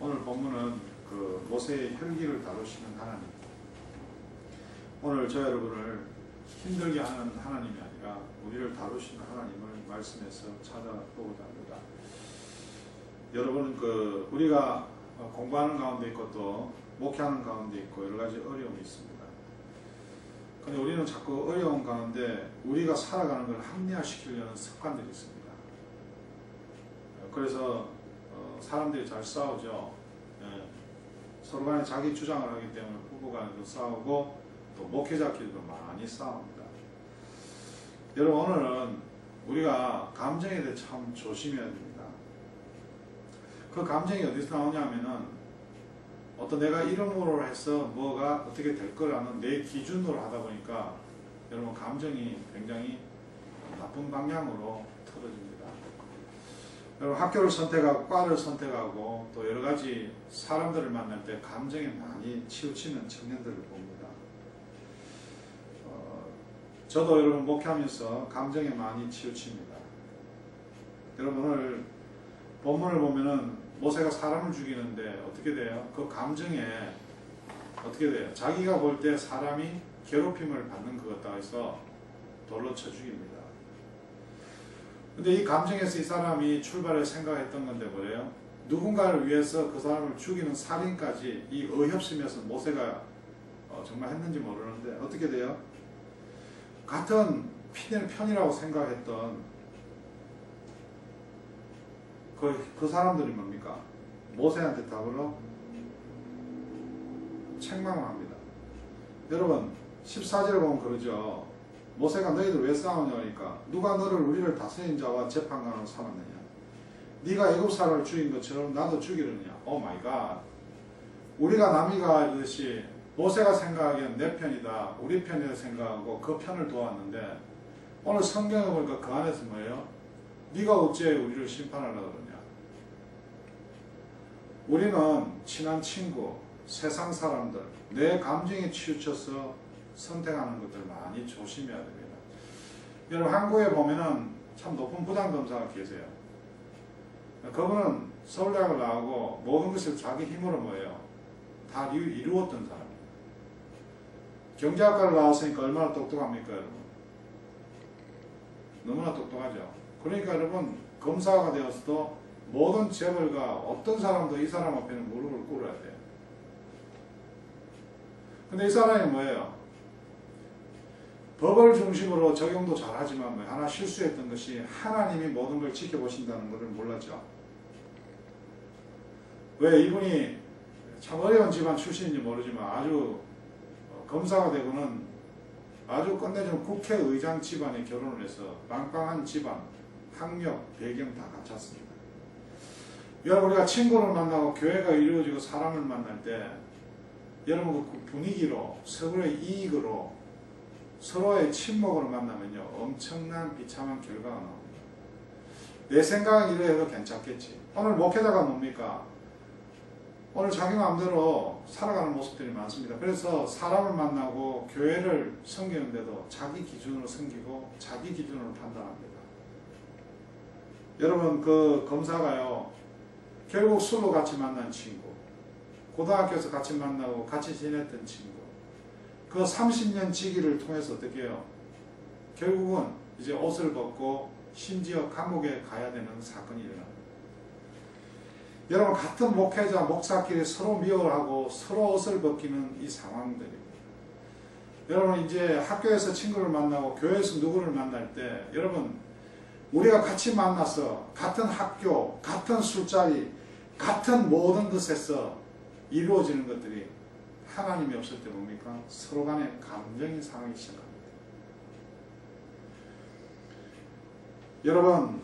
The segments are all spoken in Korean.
오늘 본문은 그 모세의 혈기를 다루시는 하나님. 오늘 저 여러분을 힘들게 하는 하나님이 아니라 우리를 다루시는 하나님을 말씀에서 찾아보고자 합니다. 여러분, 우리가 공부하는 가운데 있고 또 목회하는 가운데 있고 여러 가지 어려움이 있습니다. 근데 우리는 자꾸 어려운 가운데 우리가 살아가는 걸 합리화시키려는 습관들이 있습니다. 그래서 사람들이 잘 싸우죠. 서로 간에 자기 주장을 하기 때문에 부부 간에도 싸우고 또 목회자끼리도 많이 싸웁니다. 여러분, 오늘은 우리가 감정에 대해 참 조심해야 됩니다. 그 감정이 어디서 나오냐면은 어떤 내가 이름으로 해서 뭐가 어떻게 될 거라는 내 기준으로 하다 보니까 여러분 감정이 굉장히 나쁜 방향으로 틀어집니다. 여러분 학교를 선택하고 과를 선택하고 또 여러 가지 사람들을 만날 때 감정에 많이 치우치는 청년들을 봅니다. 저도 여러분 목회하면서 감정에 많이 치우칩니다. 여러분 오늘 본문을 보면은 모세가 사람을 죽이는데 어떻게 돼요? 그 감정에 어떻게 돼요? 자기가 볼 때 사람이 괴롭힘을 받는 것 같다 해서 돌로 쳐 죽입니다. 근데 이 감정에서 이 사람이 출발해 생각했던 건데 뭐래요? 누군가를 위해서 그 사람을 죽이는 살인까지 이 어이없으면서 모세가 정말 했는지 모르는데 어떻게 돼요? 같은 편이라고 생각했던 그 사람들이 뭡니까? 모세한테 답으로 책망을 합니다. 여러분 14절에 보면 그러죠. 모세가 너희들 왜 싸우냐니까 누가 우리를 다스린 자와 재판관으로 삼았느냐? 네가 애굽 사람을 죽인 것처럼 나도 죽이려느냐? 오 마이 갓. 우리가 남이가 이러듯이 모세가 생각하기엔 내 편이다, 우리 편이다 생각하고 그 편을 도왔는데 오늘 성경에 보니까 그 안에서 뭐예요? 네가 어째 우리를 심판하려고 그러냐? 우리는 친한 친구, 세상 사람들, 내 감정에 치우쳐서 선택하는 것들 많이 조심해야 됩니다. 여러분 한국에 보면은 참 높은 부장검사가 계세요. 그분은 서울대학을 나오고 모든 것을 자기 힘으로 뭐예요? 다 이루었던 사람이에요. 경제학과를 나왔으니까 얼마나 똑똑합니까 여러분? 너무나 똑똑하죠. 그러니까 여러분 검사가 되어서도 모든 재벌가 어떤 사람도 이 사람 앞에는 무릎을 꿇어야 돼요. 근데 이 사람이 뭐예요? 법을 중심으로 적용도 잘하지만 하나 실수했던 것이 하나님이 모든 걸 지켜보신다는 것을 몰랐죠. 왜? 이분이 참 어려운 집안 출신인지 모르지만 아주 검사가 되고는 아주 끝내주는 국회의장 집안에 결혼을 해서 빵빵한 집안, 학력, 배경 다 갖췄습니다. 여러분 우리가 친구를 만나고 교회가 이루어지고 사람을 만날 때 여러분 그 분위기로 서로의 이익으로 서로의 친목으로 만나면요 엄청난 비참한 결과가 나옵니다. 내 생각은 이래 해도 괜찮겠지. 오늘 목회자가 뭡니까? 오늘 자기 마음대로 살아가는 모습들이 많습니다. 그래서 사람을 만나고 교회를 섬기는데도 자기 기준으로 섬기고 자기 기준으로 판단합니다. 여러분 그 검사가요 결국 술로 같이 만난 친구, 고등학교에서 같이 만나고 같이 지냈던 친구, 그 30년 지기를 통해서 어떻게 해요? 결국은 이제 옷을 벗고 심지어 감옥에 가야 되는 사건이 일어납니다. 여러분 같은 목회자, 목사끼리 서로 미워하고 서로 옷을 벗기는 이 상황들입니다. 여러분 이제 학교에서 친구를 만나고 교회에서 누구를 만날 때 여러분 우리가 같이 만나서 같은 학교, 같은 술자리, 같은 모든 것에서 이루어지는 것들이 하나님이 없을 때 뭡니까? 서로 간에 감정이 상하기 시작합니다. 여러분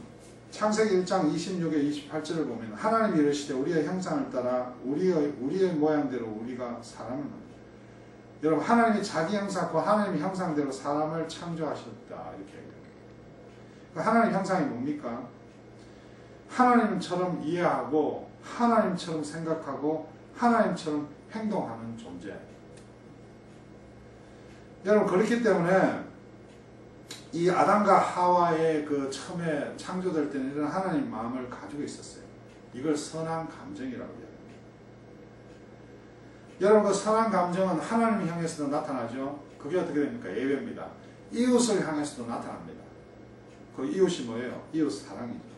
창세기 1장 26에 28절을 보면 하나님이 이르시되 우리의 형상을 따라 우리의 모양대로 우리가 사람을 만든다. 여러분 하나님이 자기 형상, 그 하나님의 형상대로 사람을 창조하셨다 이렇게 얘기합니다. 하나님 형상이 뭡니까? 하나님처럼 이해하고 하나님처럼 생각하고 하나님처럼 행동하는 존재. 여러분 그렇기 때문에 이 아담과 하와의 그 처음에 창조될 때는 이런 하나님 마음을 가지고 있었어요. 이걸 선한 감정이라고 해요. 여러분 그 선한 감정은 하나님을 향해서도 나타나죠. 그게 어떻게 됩니까? 예배입니다. 이웃을 향해서도 나타납니다. 그 이웃이 뭐예요? 이웃 사랑이죠.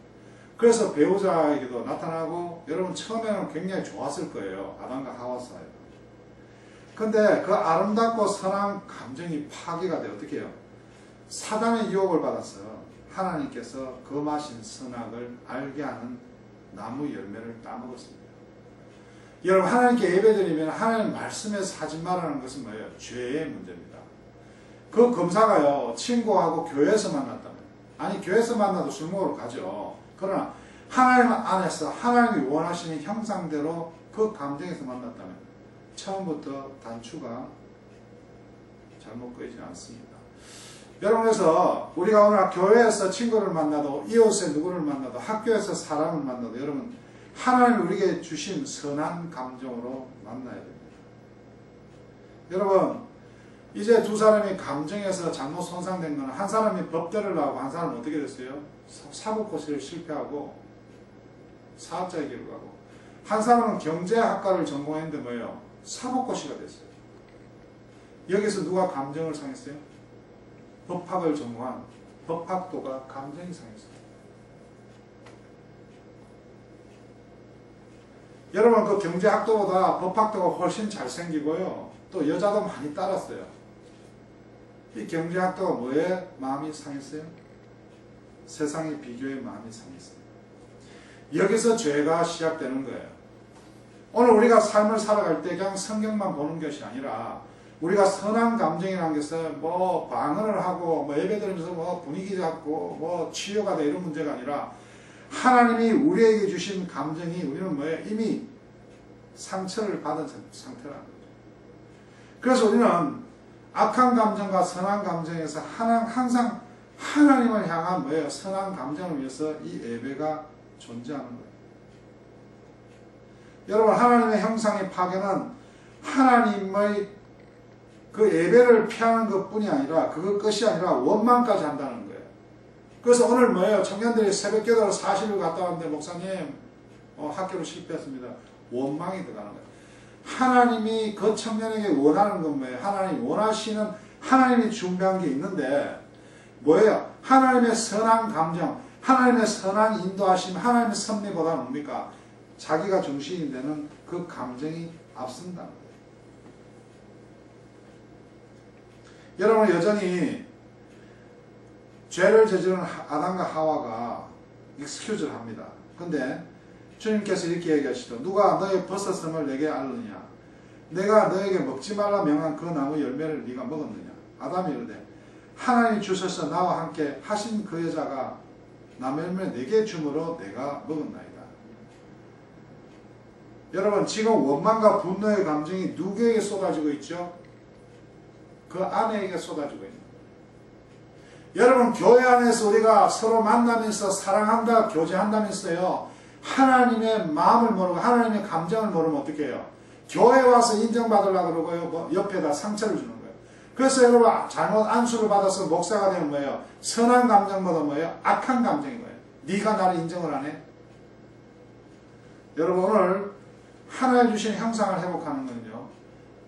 그래서 배우자에게도 나타나고 여러분 처음에는 굉장히 좋았을 거예요. 아담과 하와 사이. 근데 그 아름답고 선한 감정이 파괴가 돼 어떻게 해요? 사단의 유혹을 받아서 하나님께서 거마신 선악을 알게 하는 나무 열매를 따먹었습니다. 여러분 하나님께 예배드리면 하나님 말씀에서 하지 말라는 것은 뭐예요? 죄의 문제입니다. 그 검사가요 친구하고 교회에서 만났다면 아니 교회에서 만나도 술 먹으러 가죠. 그러나 하나님 안에서 하나님이 원하시는 형상대로 그 감정에서 만났다면 처음부터 단추가 잘못 꺼이지 않습니다. 여러분 그래서 우리가 오늘 교회에서 친구를 만나도 이웃에 누구를 만나도 학교에서 사람을 만나도 여러분 하나님이 우리에게 주신 선한 감정으로 만나야 됩니다. 여러분 이제 두 사람이 감정에서 잘못 손상된 건 한 사람이 법대를 하고 한 사람은 어떻게 됐어요? 사법고시를 실패하고 사업자의 길을 가고 한 사람은 경제학과를 전공했는데 뭐예요? 사법고시가 됐어요. 여기서 누가 감정을 상했어요? 법학을 전공한 법학도가 감정이 상했어요. 여러분 그 경제학도보다 법학도가 훨씬 잘생기고요. 또 여자도 많이 따랐어요. 이 경제학도가 뭐에 마음이 상했어요? 세상의 비교에 마음이 상했어요. 여기서 죄가 시작되는 거예요. 오늘 우리가 삶을 살아갈 때 그냥 성경만 보는 것이 아니라 우리가 선한 감정이라는 것은 뭐 방언을 하고 뭐 예배드리면서 뭐 분위기 잡고 뭐 치유가 돼 이런 문제가 아니라 하나님이 우리에게 주신 감정이 우리는 뭐예요? 이미 상처를 받은 상태라는 거죠. 그래서 우리는 악한 감정과 선한 감정에서 항상 하나님을 향한 뭐예요? 선한 감정을 위해서 이 예배가 존재하는 거예요. 여러분 하나님의 형상의 파괴는 하나님의 그 예배를 피하는 것뿐이 아니라 그것이 아니라 원망까지 한다는 거예요. 그래서 오늘 뭐예요? 청년들이 새벽기도로 40일 갔다 왔는데 목사님 학교로 실패했습니다. 원망이 들어가는 거예요. 하나님이 그 청년에게 원하는 건 뭐예요? 하나님이 원하시는 하나님이 준비한 게 있는데 뭐예요? 하나님의 선한 감정, 하나님의 선한 인도하심, 하나님의 섭리보다는 뭡니까? 자기가 중심이 되는 그 감정이 앞선다는 거예요. 여러분 여전히 죄를 저지른 아담과 하와가 익스큐즈를 합니다. 근데 주님께서 이렇게 얘기하시죠. 누가 너의 버섯을 내게 알느냐? 내가 너에게 먹지 말라 명한 그 나무 열매를 네가 먹었느냐? 아담이 이르되 하나님이 주셔서 나와 함께 하신 그 여자가 나무 열매 내게 주므로 내가 먹었나이다. 여러분 지금 원망과 분노의 감정이 누구에게 쏟아지고 있죠? 그 아내에게 쏟아지고 있는 거예요. 여러분 교회 안에서 우리가 서로 만나면서 사랑한다 교제한다면서요. 하나님의 마음을 모르고 하나님의 감정을 모르면 어떻게 해요? 교회 와서 인정받으려고 그러고요. 뭐 옆에다 상처를 주는 거예요. 그래서 여러분 잘못 안수를 받아서 목사가 되면 뭐예요? 선한 감정보다 뭐예요? 악한 감정인 거예요. 네가 나를 인정을 안 해? 여러분 오늘 하나님 주신 형상을 회복하는 건요.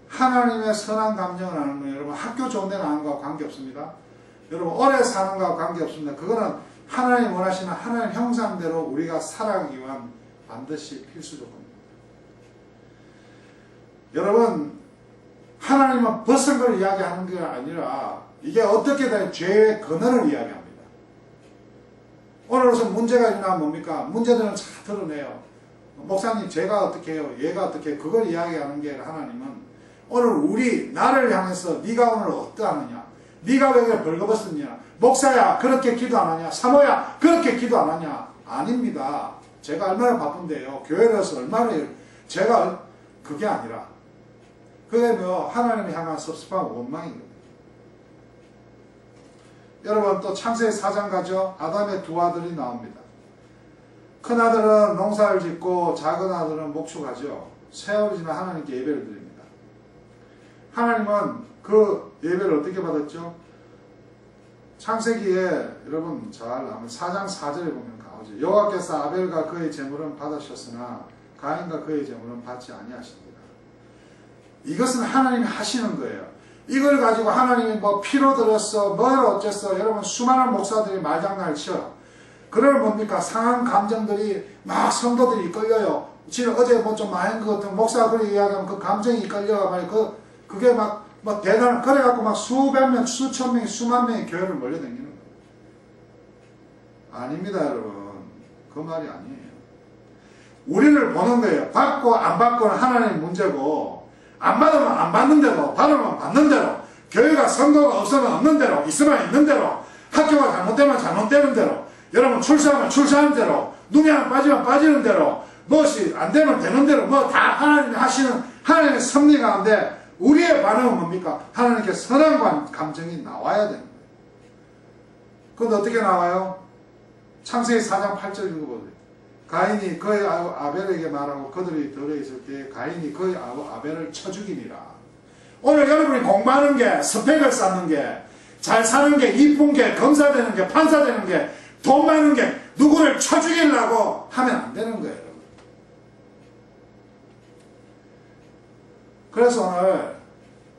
하나님의 선한 감정을 하는 거예요. 여러분 학교 좋은 데 나가는 거와 관계없습니다. 여러분 오래 사는 거와 관계없습니다. 그거는 하나님 원하시는 하나님 형상대로 우리가 살아가기 위한 반드시 필수 조건입니다. 여러분 하나님은 벗은 걸 이야기하는 게 아니라 이게 어떻게 된 죄의 근원을 이야기합니다. 오늘로서 문제가 일어나면 뭡니까? 문제들은 잘 드러내요. 목사님 제가 어떻게 해요? 얘가 어떻게 해요? 그걸 이야기하는 게 하나님은 오늘 나를 향해서 네가 오늘 어떠하느냐? 네가 왜 벌거벗었냐? 목사야 그렇게 기도 안 하냐? 사모야 그렇게 기도 안 하냐? 아닙니다. 제가 얼마나 바쁜데요. 교회를 해서 얼마나 제가 그게 아니라 그게 뭐 하나님을 향한 섭섭한 원망인 겁니다. 여러분 또 창세기 4장 가죠. 아담의 두 아들이 나옵니다. 큰 아들은 농사를 짓고 작은 아들은 목축하죠. 세월이 지나 하나님께 예배를 드립니다. 하나님은 그 예배를 어떻게 받았죠? 창세기에 여러분 잘 아면 4장 4절에 보면 나오죠. 여호와께서 아벨과 그의 제물은 받으셨으나 가인과 그의 제물은 받지 아니하십니다. 이것은 하나님이 하시는 거예요. 이걸 가지고 하나님이 뭐 피로 들었어 뭘 어쨌어 여러분 수많은 목사들이 말장난을 쳐. 그러면 뭡니까 상한 감정들이 막 성도들이 이끌려요. 지금 어제 뭐 좀 많은 것 같은 목사들이 이야기하면 그 감정이 이끌려가 말이야. 그게 막 대단 그래갖고 막 수백 명 수천 명 수만 명의 교회를 몰려다니는 거예요. 아닙니다 여러분. 그 말이 아니에요. 우리를 보는 거예요. 받고 안 받고는 하나님의 문제고 안 받으면 안 받는 대로 받으면 받는 대로 교회가 성도가 없으면 없는 대로 있으면 있는 대로 학교가 잘못되면 잘못되는 대로 여러분 출세하면 출세하는 대로 눈이 안 빠지면 빠지는 대로 무엇이 안 되면 되는 대로 뭐 다 하나님이 하시는 하나님의 섭리 가운데 우리의 반응은 뭡니까? 하나님께 선한 감정이 나와야 되는 거예요. 그건 어떻게 나와요? 창세기 4장 8절 읽어보세요. 가인이 그의 아벨에게 말하고 그들이 들어있을 때 가인이 그의 아벨을 쳐 죽이니라. 오늘 여러분이 공부하는 게 스펙을 쌓는 게 잘 사는 게 이쁜 게 검사되는 게 판사되는 게 돈 많은 게 누구를 쳐 죽이려고 하면 안 되는 거예요. 여러분. 그래서 오늘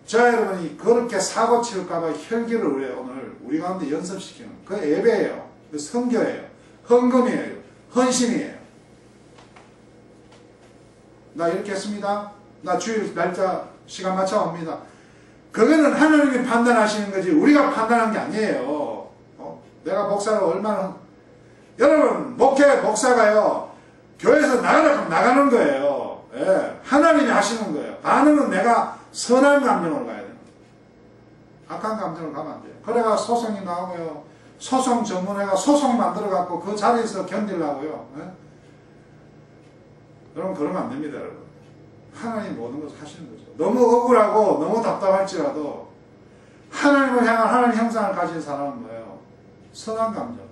저 여러분이 그렇게 사고 칠까봐 혈기를 오늘 우리 가운데 연습시키는 그 예배예요. 그 선교예요. 헌금이에요. 헌신이에요. 나 이렇게 했습니다. 나 주일 날짜 시간 맞춰 옵니다. 그거는 하나님이 판단하시는 거지 우리가 판단한 게 아니에요. 내가 목사를 얼마나 여러분 목사가요 교회에서 나가라 하면 나가는 거예요. 예, 하나님이 하시는 거예요. 반응은 내가 선한 감정으로 가야 돼요. 악한 감정으로 가면 안 돼요. 그래가 소송이 나오고요. 소송 전문회가 소송 만들어갖고 그 자리에서 견디려고요. 예? 여러분 그러면 안 됩니다. 여러분. 하나님 모든 것을 하시는 거죠. 너무 억울하고 너무 답답할지라도 하나님을 향한 하나님 형상을 가진 사람은 뭐예요? 선한 감정.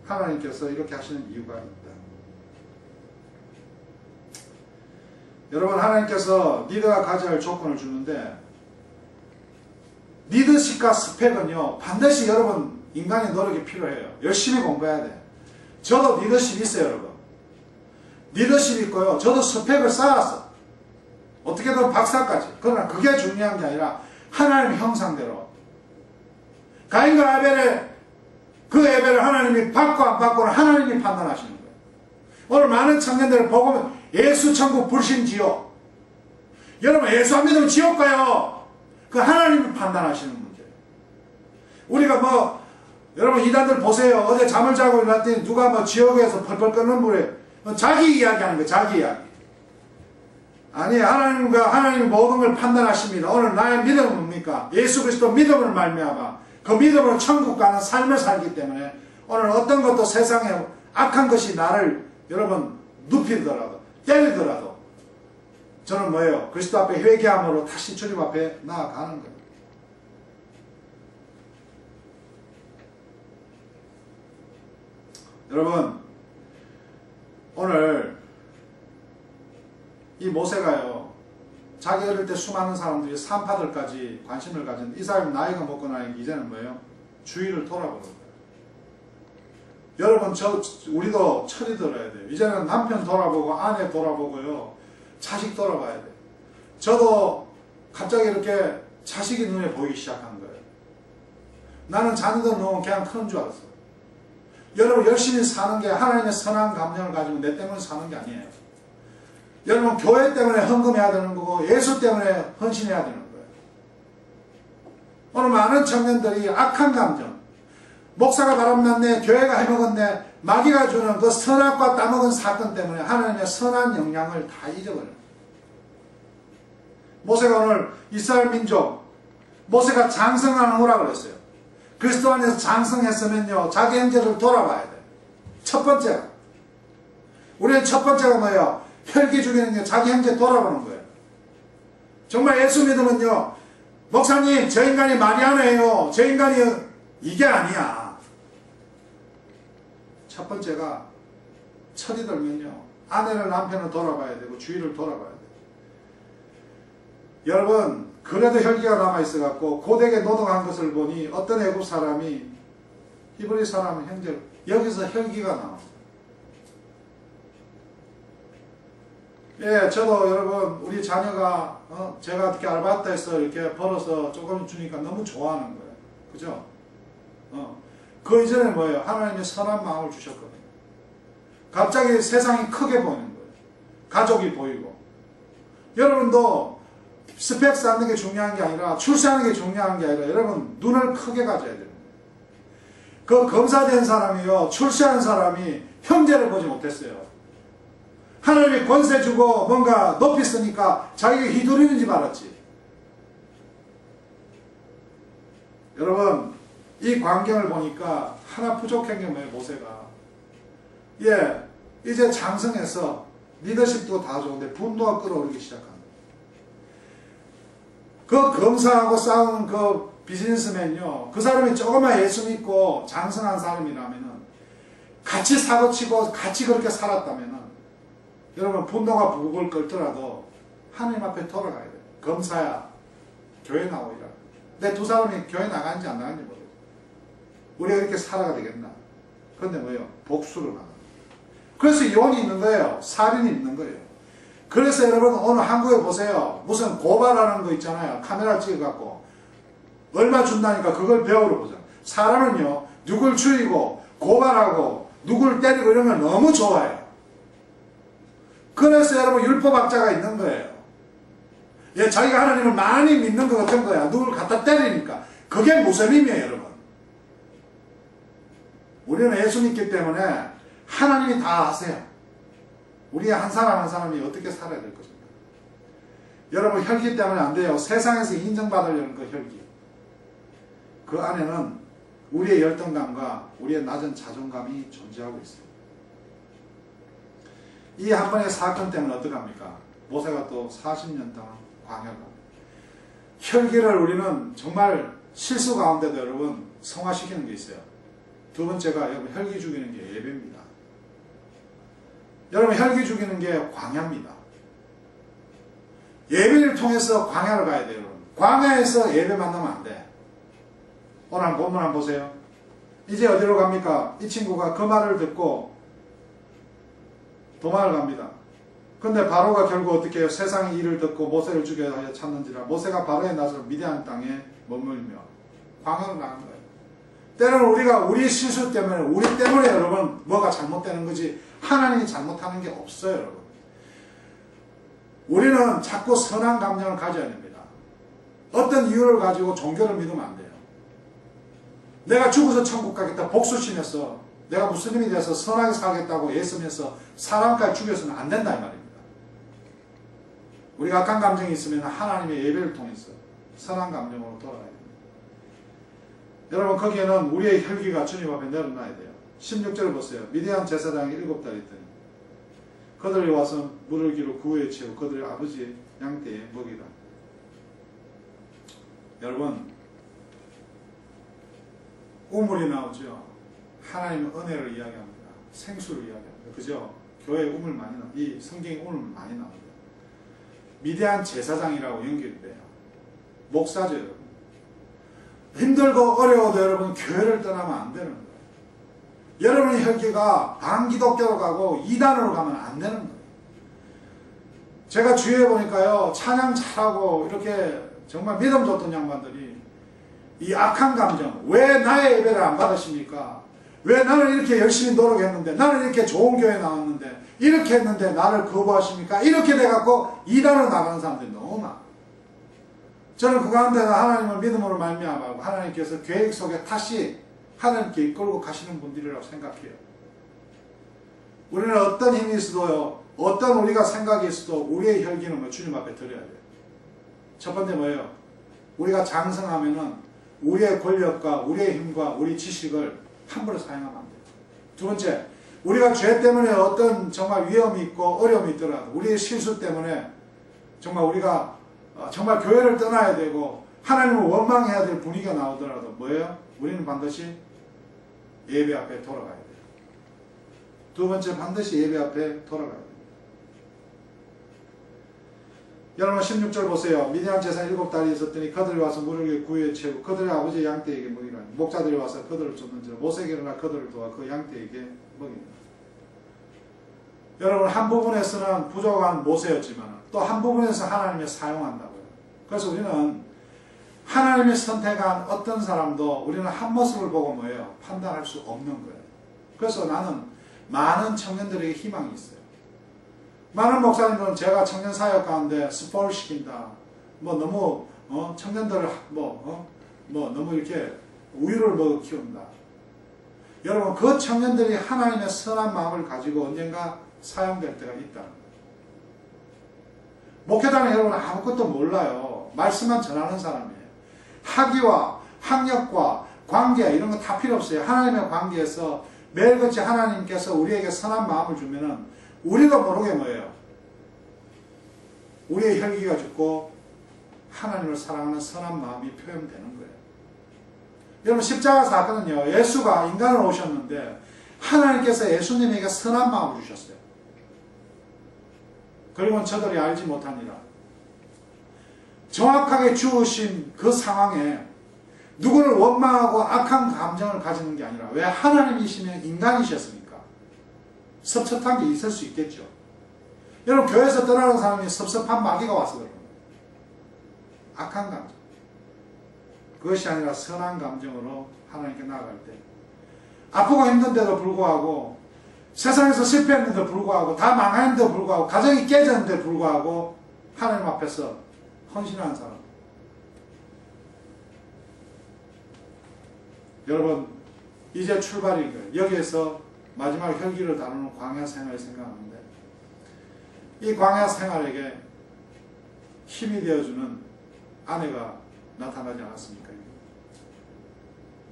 하나님께서 이렇게 하시는 이유가 있다. 여러분 하나님께서 리더가 가져야 할 조건을 주는데 리더십과 스펙은요 반드시 여러분 인간의 노력이 필요해요. 열심히 공부해야 돼. 저도 리더십이 있어요 여러분. 리더십이 있고요. 저도 스펙을 쌓았어. 어떻게든 박사까지. 그러나 그게 중요한 게 아니라 하나님의 형상대로 가인과 아벨의 그 예배를 하나님이 받고 안 받고는 하나님이 판단하시는 거예요. 오늘 많은 청년들을 보고 예수 천국 불신지옥 여러분 예수 안 믿으면 지옥 가요. 그 하나님이 판단하시는 문제예요. 우리가 뭐 여러분 이단들 보세요. 어제 잠을 자고 일어났더니 누가 뭐 지옥에서 펄펄 끓는 물에 자기 이야기하는 거예요. 자기 이야기. 아니 하나님이 모든 걸 판단하십니다. 오늘 나의 믿음은 뭡니까? 예수 그리스도 믿음을 말미암아 그 믿음으로 천국 가는 삶을 살기 때문에 오늘 어떤 것도 세상에 악한 것이 나를 여러분 눕히더라도 때리더라도 저는 뭐예요? 그리스도 앞에 회개함으로 다시 주님 앞에 나아가는 거예요. 여러분 오늘 이 모세가요 자기 어릴 때 수많은 사람들이 산파들까지 관심을 가진 이 사람이 나이가 먹고 나니 이제는 뭐예요? 주위를 돌아보는 거예요. 여러분 우리도 철이 들어야 돼요. 이제는 남편 돌아보고 아내 돌아보고요 자식 돌아봐야 돼요. 저도 갑자기 이렇게 자식이 눈에 보이기 시작한 거예요. 나는 자녀들 놓으면 그냥 크는 줄 알았어요. 여러분 열심히 사는 게 하나님의 선한 감정을 가지고 내 때문에 사는 게 아니에요. 여러분 교회 때문에 헌금해야 되는 거고 예수 때문에 헌신해야 되는 거예요. 오늘 많은 청년들이 악한 감정 목사가 바람났네 교회가 해먹었네 마귀가 주는 그 선악과 따먹은 사건 때문에 하나님의 선한 영향을 다 잊어버려요. 모세가 오늘 이스라엘 민족 모세가 장성하는 허락을 했어요. 그리스도 안에서 장성했으면요 자기 형제를 돌아봐야 돼요. 첫 번째가 우리는 첫 번째가 뭐예요? 혈기 죽이는 게 자기 형제 돌아보는 거예요. 정말 예수 믿으면요 목사님 저 인간이 말이 안 해요. 저 인간이 이게 아니야. 첫 번째가 철이 들면요 아내를 남편을 돌아봐야 되고 주위를 돌아봐야 돼요. 여러분 그래도 혈기가 남아있어 갖고 고되게 노동한 것을 보니 어떤 애국 사람이 히브리 사람은 형제 여기서 혈기가 나옵니다. 예, 저도 여러분 우리 자녀가 제가 어떻게 알바타에서 이렇게 벌어서 조금 주니까 너무 좋아하는 거예요. 그죠? 그 이전에 뭐예요? 하나님의 선한 마음을 주셨거든요. 갑자기 세상이 크게 보이는 거예요. 가족이 보이고. 여러분도 스펙 쌓는 게 중요한 게 아니라 출세하는 게 중요한 게 아니라 여러분 눈을 크게 가져야 돼요. 그 검사된 사람이요, 출세한 사람이 형제를 보지 못했어요. 하나님이 권세 주고 뭔가 높이 쓰니까 자기가 휘두르는 줄 알았지. 여러분, 이 광경을 보니까 하나 부족한 게 뭐예요, 모세가? 예, 이제 장성해서 리더십도 다 좋은데 분노가 끌어오르기 시작합니다. 그 검사하고 싸우는 그 비즈니스맨요, 그 사람이 조금만 예수 믿고 장성한 사람이라면은 같이 사고치고 같이 그렇게 살았다면은 여러분 분노가 부글부글 끓더라도 하나님 앞에 돌아가야 돼요. 검사야, 교회 나오리라. 근데 두 사람이 교회 나간지 안 나간지 모르겠어요. 우리가 이렇게 살아가 되겠나? 그런데 뭐예요? 복수로 나가요. 그래서 이혼이 있는 거예요. 살인이 있는 거예요. 그래서 여러분 오늘 한국에 보세요. 무슨 고발하는 거 있잖아요. 카메라 찍어갖고 얼마 준다니까 그걸 배우러 보자. 사람은요, 누굴 죽이고 고발하고 누굴 때리고 이런 걸 너무 좋아해요. 그래서 여러분 율법학자가 있는 거예요. 예, 자기가 하나님을 많이 믿는 것 같은 거야. 누굴 갖다 때리니까. 그게 무슨 의미예요, 여러분? 우리는 예수 믿기 때문에 하나님이 다 아세요. 우리 한 사람 한 사람이 어떻게 살아야 될 것인가. 여러분 혈기 때문에 안 돼요. 세상에서 인정받으려는 그 혈기. 그 안에는 우리의 열등감과 우리의 낮은 자존감이 존재하고 있어요. 이 한 번의 사건 때문에 어떡합니까? 모세가 또 40년 동안 광야를 갑니다. 혈기를 우리는 정말 실수 가운데도 여러분 성화시키는 게 있어요. 두 번째가 여러분 혈기 죽이는 게 예배입니다. 여러분 혈기 죽이는 게 광야입니다. 예배를 통해서 광야를 가야 돼요. 여러분. 광야에서 예배 만나면 안 돼. 오늘 한 본문 한번 보세요. 이제 어디로 갑니까? 이 친구가 그 말을 듣고 도망을 갑니다. 근데 바로가 결국 어떻게 해요? 세상의 일을 듣고 모세를 죽여야 하여 찾는지라. 모세가 바로에 나서 미디안 땅에 머물며 광야로 나간 거예요. 때로는 우리가 우리 실수 때문에 우리 때문에 여러분 뭐가 잘못되는 거지 하나님이 잘못하는 게 없어요. 여러분. 우리는 자꾸 선한 감정을 가져야 됩니다. 어떤 이유를 가지고 종교를 믿으면 안 돼요. 내가 죽어서 천국 가겠다 복수심에서 내가 무슬림이 돼서 선하게 살겠다고 애쓰면서 사람까지 죽여서는 안 된다 이 말입니다. 우리가 악한 감정이 있으면 하나님의 예배를 통해서 선한 감정으로 돌아가야 됩니다. 여러분 거기에는 우리의 혈기가 주님 앞에 내려놔야 돼요. 16절을 보세요. 미디안 제사장이 7달 있더니 그들이 와서 물을 기로 구유에 채우고 그들의 아버지의 양떼에 먹이라. 여러분 우물이 나오죠. 하나님의 은혜를 이야기합니다. 생수를 이야기합니다. 그죠? 교회에 우물 많이 나옵니다. 이 성경에 우물 많이 나옵니다. 미디안 제사장이라고 연결이 돼요. 목사죠 여러분. 힘들고 어려워도 여러분 교회를 떠나면 안 되는 거예요. 여러분의 혈기가 반기독교로 가고 이단으로 가면 안 되는 거예요. 제가 주위에 보니까요 찬양 잘하고 이렇게 정말 믿음 좋던 양반들이 이 악한 감정, 왜 나의 예배를 안 받으십니까? 왜 나는 이렇게 열심히 노력했는데, 나는 이렇게 좋은 교회 나왔는데, 이렇게 했는데 나를 거부하십니까? 이렇게 돼갖고 이단으로 나가는 사람들이 너무 많아. 저는 그 가운데서 하나님을 믿음으로 말미암아 하나님께서 계획 속에 다시 하나님께 이끌고 가시는 분들이라고 생각해요. 우리는 어떤 힘이 있어도요, 어떤 우리가 생각이 있어도 우리의 혈기는 뭐 주님 앞에 드려야 돼요. 첫 번째 뭐예요? 우리가 장성하면은 우리의 권력과 우리의 힘과 우리 지식을 함부로 사용하면 안 돼요. 두 번째, 우리가 죄 때문에 어떤 정말 위험이 있고 어려움이 있더라도 우리의 실수 때문에 정말 우리가 정말 교회를 떠나야 되고 하나님을 원망해야 될 분위기가 나오더라도 뭐예요? 우리는 반드시 예배 앞에 돌아가야 돼요. 두 번째, 반드시 예배 앞에 돌아가야 돼요. 여러분 16절 보세요. 미디안 제사장 7달이 있었더니 그들이 와서 물을 구유에 채우고 그들의 아버지 양떼에게 먹이라. 목자들이 와서 그들을 쫓는지라 모세에게 일어나 그들을 도와 그 양떼에게 먹이라. 여러분 한 부분에서는 부족한 모세였지만 또 한 부분에서 하나님이 사용한다고요. 그래서 우리는 하나님이 선택한 어떤 사람도 우리는 한 모습을 보고 뭐예요? 판단할 수 없는 거예요. 그래서 나는 많은 청년들에게 희망이 있어요. 많은 목사님들은 제가 청년 사역 가운데 스포를 시킨다. 뭐 너무 청년들을 너무 이렇게 우유를 키운다. 여러분 그 청년들이 하나님의 선한 마음을 가지고 언젠가 사용될 때가 있다는 거예요. 목회자는 여러분 아무것도 몰라요. 말씀만 전하는 사람이에요. 학위와 학력과 관계 이런 거 다 필요 없어요. 하나님의 관계에서 매일같이 하나님께서 우리에게 선한 마음을 주면은 우리도 모르게 뭐예요? 우리의 혈기가 죽고 하나님을 사랑하는 선한 마음이 표현되는 거예요. 여러분 십자가 사건은요. 예수가 인간으로 오셨는데 하나님께서 예수님에게 선한 마음을 주셨어요. 그리고 저들이 알지 못하니라. 정확하게 주으신 그 상황에 누구를 원망하고 악한 감정을 가지는 게 아니라 왜 하나님이시면 인간이셨습니까? 섭섭한 게 있을 수 있겠죠. 여러분 교회에서 떠나는 사람이 섭섭한 마귀가 와서 그런 거예요. 악한 감정. 그것이 아니라 선한 감정으로 하나님께 나아갈 때 아프고 힘든데도 불구하고 세상에서 실패했는데도 불구하고 다 망했는데도 불구하고 가정이 깨졌는데도 불구하고 하나님 앞에서 헌신하는 사람. 여러분 이제 출발인 거예요. 여기에서 마지막 혈기를 다루는 광야 생활을 생각하는데 이 광야 생활에게 힘이 되어주는 아내가 나타나지 않았습니까?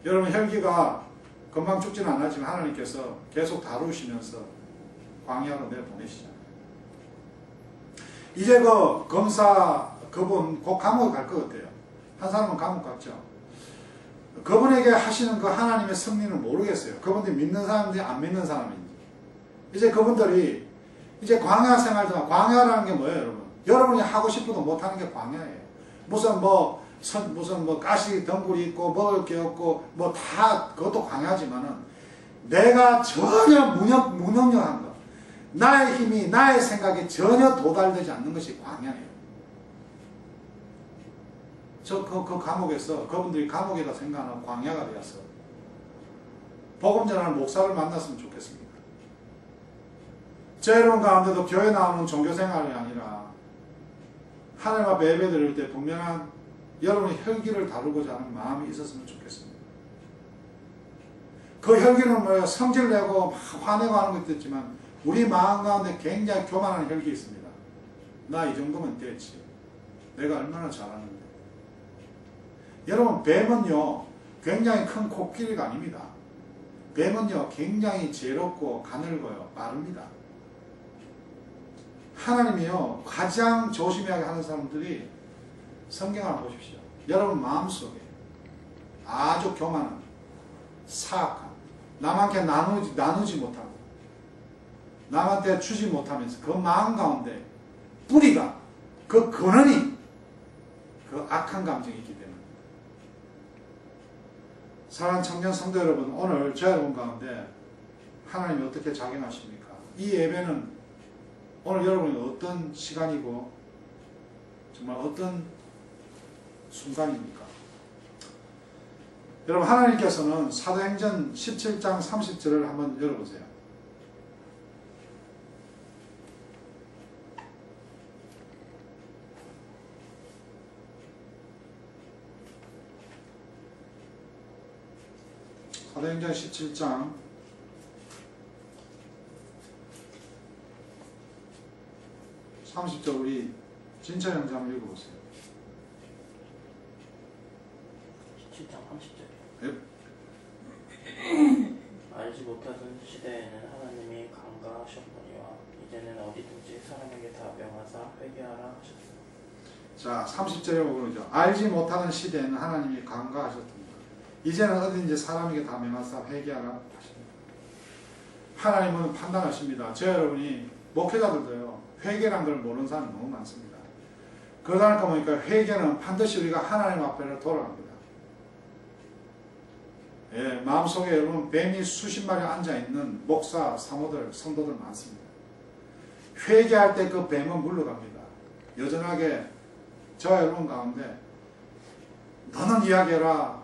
여러분 혈기가 금방 죽지는 않았지만 하나님께서 계속 다루시면서 광야로 내보내시잖아요. 이제 그 검사 그분 곧 감옥에 갈 것 같아요. 한 사람은 감옥 갔죠. 그분에게 하시는 그 하나님의 섭리는 모르겠어요. 그분들이 믿는 사람인지 안 믿는 사람인지. 이제 그분들이 이제 광야 생활 동안 광야라는 게 뭐예요, 여러분? 여러분이 하고 싶어도 못하는 게 광야예요. 무슨 가시 덩굴이 있고 먹을 게 없고 뭐 다 그것도 광야지만은 내가 전혀 무능력한 것, 나의 힘이 나의 생각이 전혀 도달되지 않는 것이 광야예요. 그 감옥에서 그분들이 감옥이라 생각하는 광야가 되어서 복음 전하는 목사를 만났으면 좋겠습니다. 제 여러분 가운데도 교회 나오는 종교생활이 아니라 하나님 앞에 예배 드릴 때 분명한 여러분의 혈기를 다루고자 하는 마음이 있었으면 좋겠습니다. 그 혈기는 뭐예요? 성질 내고 막 화내고 하는 것도 있지만 우리 마음 가운데 굉장히 교만한 혈기 있습니다. 나 이 정도면 됐지. 내가 얼마나 잘하는데. 여러분 뱀은요 굉장히 큰 코끼리가 아닙니다. 뱀은요 굉장히 지혜롭고 가늘고요 빠릅니다. 하나님이요 가장 조심하게 하는 사람들이 성경을 보십시오. 여러분 마음속에 아주 교만한 사악한 남한테 나누지 못하고 남한테 주지 못하면서 그 마음 가운데 뿌리가 그 근원이 그 악한 감정이 있기 때문에 사랑하는 청년 성도 여러분, 오늘 저 여러분 가운데 하나님이 어떻게 작용하십니까? 이 예배는 오늘 여러분이 어떤 시간이고 정말 어떤 순간입니까? 여러분 하나님께서는 사도행전 17장 30절을 한번 열어보세요. 사도행전 17장 30절 우리 진철 형제 한번 읽어보세요. 17장 30절이요. 네. 알지 못하던 시대에는 하나님이 강가하셨거니와 이제는 어디든지 사람에게 다 명하사 회개하라 하셨습니다. 자 30절에 보죠. 알지 못하던 시대에는 하나님이 강가하셨습니다. 이제는 어디든지 사람에게 다 명하사 회개하라 하십니다. 하나님은 판단하십니다. 저 여러분이 목회자들도요 회개란 걸 모르는 사람이 너무 많습니다. 그러다 보니까 회개는 반드시 우리가 하나님 앞에 돌아갑니다. 예, 마음속에 여러분 뱀이 수십 마리 앉아있는 목사, 사모들, 성도들 많습니다. 회개할 때 그 뱀은 물러갑니다. 여전하게 저와 여러분 가운데 너는 이야기해라.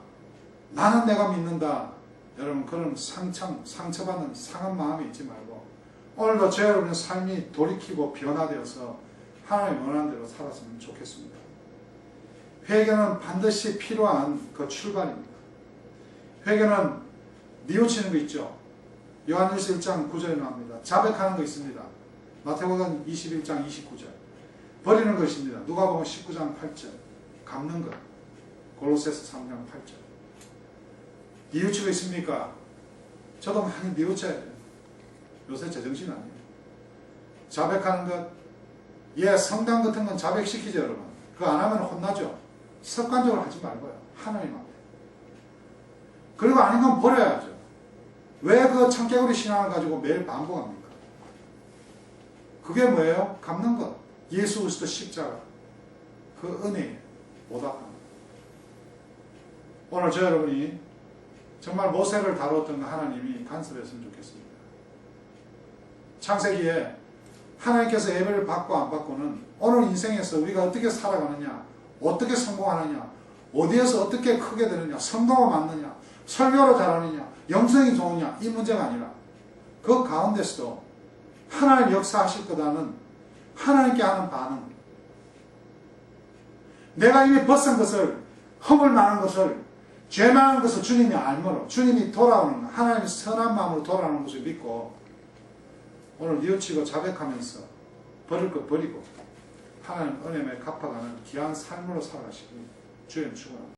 나는 내가 믿는다. 여러분 그런 상처받는 상한 마음이 있지 말고 오늘도 저 여러분의 삶이 돌이키고 변화되어서 하나님 원하는 대로 살았으면 좋겠습니다. 회개는 반드시 필요한 그 출발입니다. 회개는 뉘우치는 거 있죠. 요한일서 1장 9절에 나옵니다. 자백하는 거 있습니다. 마태복음 21장 29절. 버리는 것입니다. 누가복음 19장 8절. 갚는 것. 골로새서 3장 8절. 뉘우치고 있습니까? 저도 많이 뉘우쳐야 돼요. 요새 제정신 아니에요. 자백하는 것. 예, 성당 같은 건 자백시키죠, 여러분. 그거 안 하면 혼나죠. 습관적으로 하지 말고요. 하나님 앞에. 그리고 아닌 건 버려야죠. 왜 그 청개구리 신앙을 가지고 매일 반복합니까? 그게 뭐예요? 갚는 것. 예수 그리스도 십자가. 그 은혜에 보답합니다. 오늘 저 여러분이 정말 모세를 다루었던 하나님이 간섭했으면 좋겠습니다. 창세기에 하나님께서 예배를 받고 안 받고는 오늘 인생에서 우리가 어떻게 살아가느냐, 어떻게 성공하느냐, 어디에서 어떻게 크게 되느냐, 성공을 맞느냐, 설교를 잘하느냐, 영성이 좋으냐 이 문제가 아니라 그 가운데서도 하나님 역사하실 거다는 하나님께 하는 반응. 내가 이미 벗은 것을, 허물 많은 것을, 죄 많은 것을 주님이 알므로 주님이 돌아오는 것, 하나님의 선한 마음으로 돌아오는 것을 믿고 오늘 뉘우치고 자백하면서 버릴 것 버리고 하나님 은혜에 갚아가는 귀한 삶으로 살아가시기 주님 축원합니다.